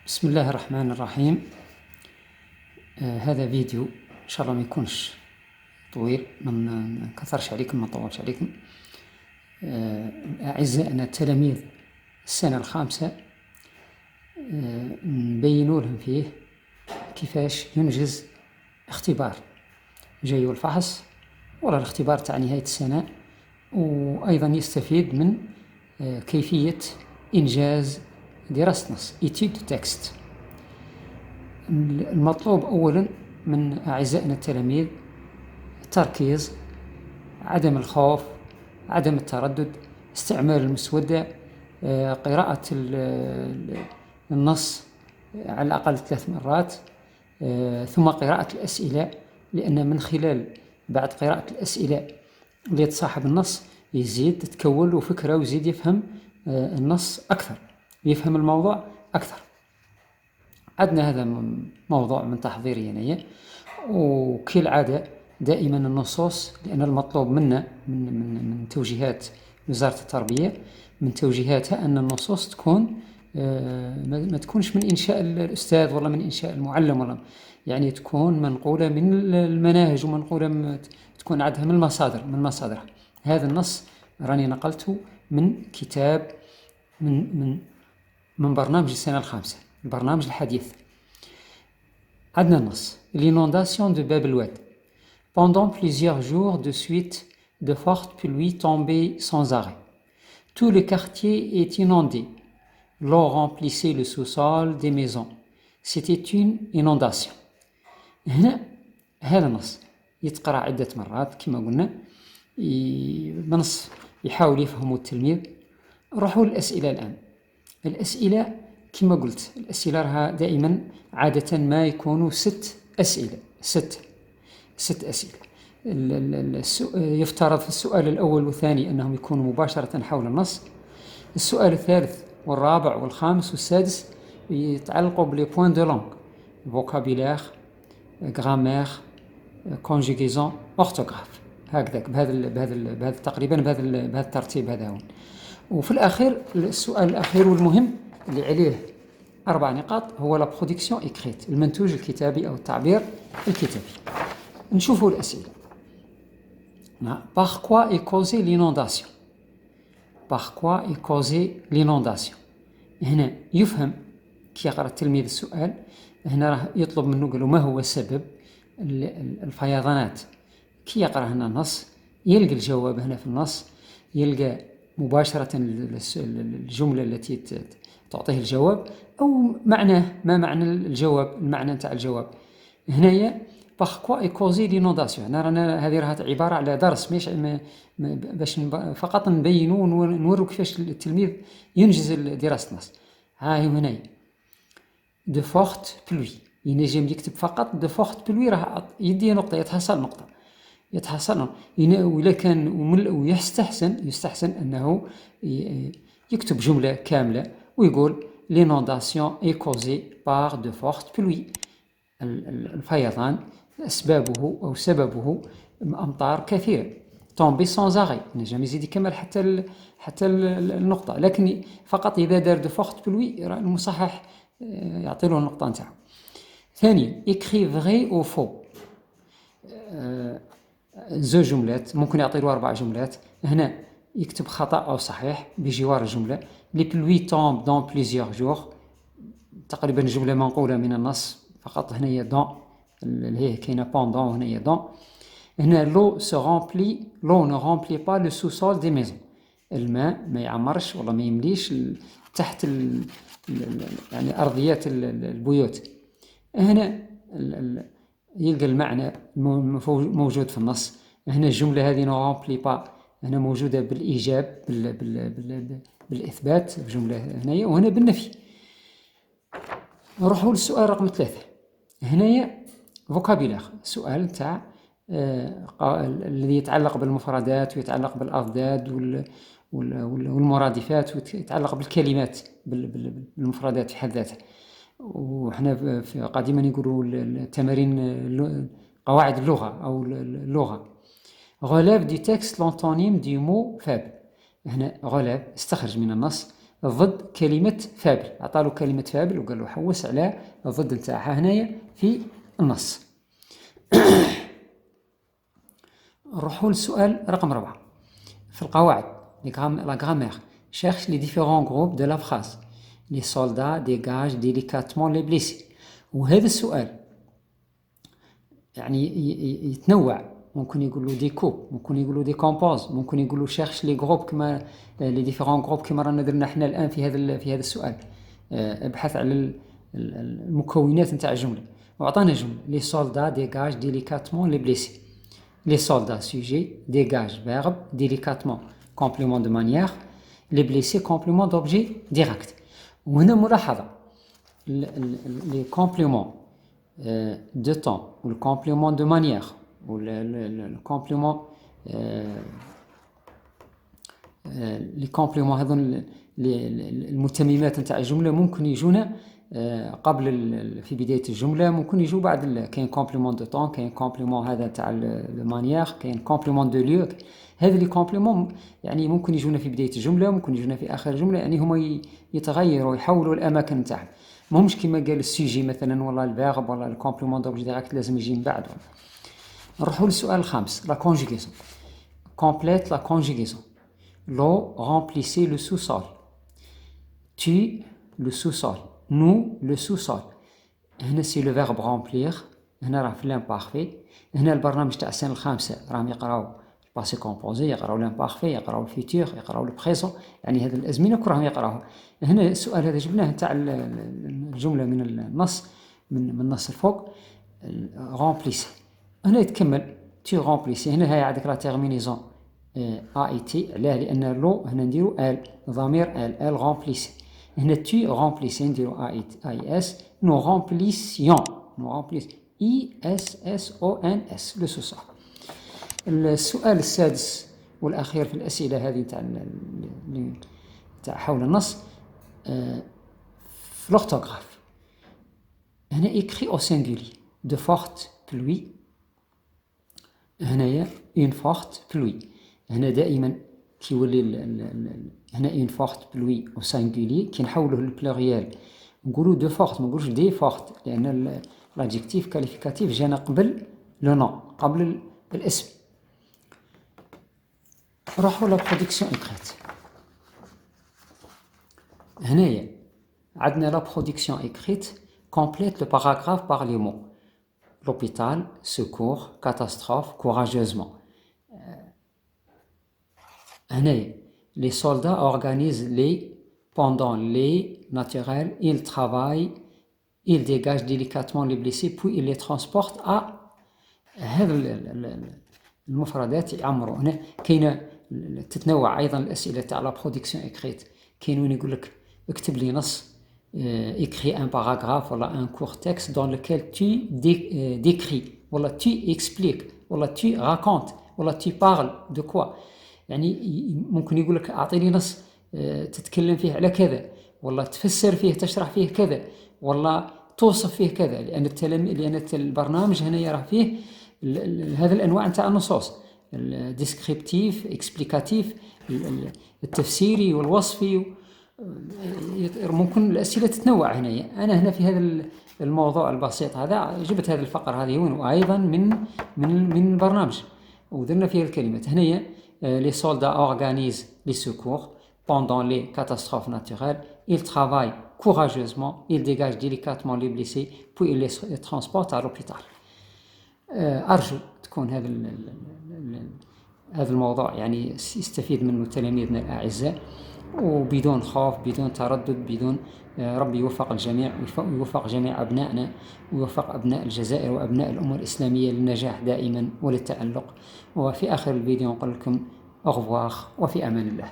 بسم الله الرحمن الرحيم. هذا فيديو إن شاء الله ما يكونش طويل، ما نكثرش عليكم، ما نطولش عليكم. أعزائنا التلاميذ السنة الخامسة، نبينوا لهم فيه كيفاش ينجز اختبار جاي الفحص ولا الاختبار تاع نهاية السنة، وأيضا يستفيد من كيفية إنجاز دراسة نص étude texte. المطلوب أولا من أعزائنا التلاميذ التركيز، عدم الخوف، عدم التردد، استعمال المسودة، قراءة النص على الأقل 3 مرات، ثم قراءة الأسئلة، لأن من خلال بعد قراءة الأسئلة اللي تصاحب النص يزيد تتكون له فكرة ويزيد يفهم النص أكثر، يفهم الموضوع أكثر. عندنا هذا موضوع من تحضيري هنايا، وكالعادة دائما النصوص، لأن المطلوب منا من توجيهات وزارة التربية، من توجيهاتها أن النصوص تكون ما تكونش من إنشاء الأستاذ ولا من إنشاء المعلم، ولا يعني تكون منقولة من المناهج، ومنقولة تكون عندها من مصادرها. هذا النص راني نقلته من كتاب من برنامج السنة الخامسة، البرنامج الحديث. عندنا النص: L'inondation de Bab el-Oued. Pendant plusieurs jours de suite, de fortes pluies tombaient sans arrêt. Tout le quartier est inondé. L'eau remplissait le sous-sol des maisons. C'était une inondation. هنا هذا النص يتقرأ عدة مرات كما قلنا، النص يحاول يفهمه التلميذ. نروحوا للأسئلة الآن. الأسئلة كما قلت، الأسئلة رها دائما عادة ما يكونوا 6 أسئلة. 6 أسئلة. يفترض في السؤال الأول والثاني أنهم يكونوا مباشرة حول النص. السؤال الثالث والرابع والخامس والسادس يتعلقوا بلي بوين دو لونغ: فوكابيلير، غرامير، كونجيغيزون، أورتوغراف، هكذاك بهذا تقريبا بهذا الترتيب هذا هون. وفي الأخير السؤال الأخير والمهم اللي عليه 4 نقاط هو لا برودكسيون إكريت، المنتوج الكتابي أو التعبير الكتابي. نشوفوا الأسئلة. Par quoi est causée l'inondation? Par quoi est causée l'inondation؟ هنا يفهم كي يقرأ التلميذ السؤال، هنا راه يطلب منه، قالوا ما هو سبب الفيضانات. كي يقرأ هنا النص يلقى الجواب هنا في النص، يلقى مباشرة الجملة التي تعطيه الجواب أو معناه، ما معنى الجواب، المعنى نتاع الجواب. هنايا باغكوا اي كوزي لينونداسيون، رانا هذه راها عبارة على درس، مش باش فقط نبينوا ونوروا كيفاش التلميذ ينجز دراسة النص. ها هي هنايا دو فورت بلوي، ينجم يكتب فقط دو فورت بلوي، راه يدي نقطة، يتحصل نقطة، يتحصل. وإلا كان يستحسن أنه يكتب جملة كاملة ويقول l'inondation est causée par de fortes pluies. الفيضان أسبابه أو سببه أمطار كثيرة. tomber sans arrêt، نجم يزيد يكمل حتى النقطة، لكن فقط إذا دار de fortes pluies المصحح يعطي له النقطة نتاعه. ثانيا écrit vrai ou faux، 2 جملات، ممكن يعطي له 4 جملات. هنا يكتب خطأ أو صحيح بجوار الجملة. les pluies tombent dans plusieurs jours، تقريبا جملة منقولة من النص فقط. هنا هي dans اللي هي كاينة pendant، وهنا هي dans. هنا l'eau se remplit، l'eau ne remplit pas le sous-sol des maisons، الماء ما يعمرش ولا ما يمليش تحت يعني أرضيات البيوت. هنا يلقى المعنى موجود في النص. هنا الجملة هذه نو رامبلي با، هنا موجودة بالإيجاب، بالإثبات في جملة هنايا، وهنا بالنفي. نروحوا للسؤال رقم 3. هنايا فوكابيلير، سؤال تاع الذي يتعلق بالمفردات ويتعلق بالأضداد والمرادفات، ويتعلق بالكلمات، بالمفردات في حد ذاتها. وحنا قديما يقولوا التمارين قواعد اللغة أو اللغة. relève du texte l'antonyme du mot faible. هنا relève، استخرج من النص ضد كلمة فابل. عطالو كلمة فابل وقال له حوس على الضد نتاعها هنايا في النص. نروحو للسؤال رقم 4 في القواعد لا غرامير. cherche les différents groupes de la phrase. Les soldats dégagent délicatement les blessés. وهذا السؤال يعني يتنوع، ممكن يقولوا دي كوب، ممكن يقولوا دي كومبوز، ممكن يقولوا شيرش لي جروب كما لي ديفيرون جروب كما رانا درنا احنا الان في هذا السؤال. ابحث على المكونات نتاع الجمله وعطانا جمله لي سولدا ديغاج ديليكاتمون لي بليسي. لي سولدا سوجي، ديغاج فيرب، ديليكاتمون كومبليمون دو مانيير، لي بليسي كومبليمون دوبجي ديريكت. وهنا ملاحظه لي كومبليمون de temps ou le complément de manière ou le complément les compléments هذون المتممات نتاع الجمله ممكن يجونا قبل في بدايه الجمله، ممكن يجوا بعد. كاين كومبليمون دو طون، كاين كومبليمون هذا تاع المانيير، كاين كومبليمون دو ليو. هذا لي كومبليمون يعني ممكن يجونا في بدايه الجمله، ممكن يجونا في اخر الجمله، يعني هما يتغيروا يحولوا الاماكن نتاعهم. ماهمش كيما قال السوجي مثلا ولا الفيرب ولا الكومبليمون دوبجي ديريكت لازم يجي من بعد. نروحوا للسؤال الخامس لا كونجيغيزون. كومبليت لا كونجيغيزون. لو remplissez le sous-sol. Tu le sous-sol. Nous le sous-sol. هنا سي لو فيرب remplir. هنا راه في لامبارفي. هنا البرنامج تاع السنه الخامسه راهم يقراو الباسي كومبوزي، يقراو لامبارفي، يقراو الفيتور، يقراو البريزون، يعني هذه الازمنه كلهم يقراوها. هنا السؤال هذا جبناه تاع الجمله من النص، من نص الفوق remplissez. هنا يتكمل tu remplissez. هنا هي عندك لا تيرمينيزون اي تي. علاه لان لو هنا نديرو ال ضمير ال remplissez. هنا tu remplissez نديرو اي اس. نو remplissons اي اس اس او ان اس لو سوسا. السؤال السادس والاخير في الاسئله هذه تاع حول النص في لورتوغراف. هنا écrit au singulier de forte pluie. هنايا une forte pluie. هنا دائما كيولي هنا une forte pluie au singulier كي نحولوه للبلوريال نقولوا دو فورت، ما نقولوش دي فورت، لان الادجكتيف كاليفيكاتيف جانا قبل لو نون، قبل الاسم. نروحوا لا برودكسيون اكريت. هنايا عندنا لا برودكسيون اكريت complète le paragraphe par les mots l'hôpital, secours, catastrophe, courageusement. هنايا les soldats organisent les pendant les naturels, ils travaillent, ils dégagent délicatement les blessés puis ils les transportent à. هذا المفردات يعمروا. هنا كاينه تتنوع ايضا الاسئله تاع لا برودكسيون اكريت. كاين وين يقول لك اكتب لي نص écris un paragraphe ولا un court texte dans lequel tu décris ولا tu expliques ولا tu racontes ولا tu parles de quoi. يعني ممكن يقول لك اعطيني نص تتكلم فيه على كذا، ولا تفسر فيه تشرح فيه كذا، ولا توصف فيه كذا، لان البرنامج هنا يرى فيه هذا الانواع نتاع النصوص، الديسكريبتيف، اكسبليكاتيف، التفسيري والوصفي. ممكن الاسئله تتنوع هنا. انا هنا في هذا الموضوع البسيط هذا جبت هذه الفقره هذه وايضا من البرنامج ودرنا فيها الكلمات. هنا les soldats organisent les secours pendant les catastrophes naturelles, ils travaillent courageusement, ils dégagent délicatement les blessés puis ils les transportent à l'hôpital. أرجو تكون هذا الموضوع يعني يستفيد منه تلاميذنا الأعزاء، وبدون خوف، بدون تردد، بدون ربي يوفق الجميع ويوفق جميع أبنائنا ويوفق أبناء الجزائر وأبناء الأمة الإسلامية للنجاح دائما وللتألق. وفي آخر الفيديو نقول لكم أغفواخ وفي أمان الله.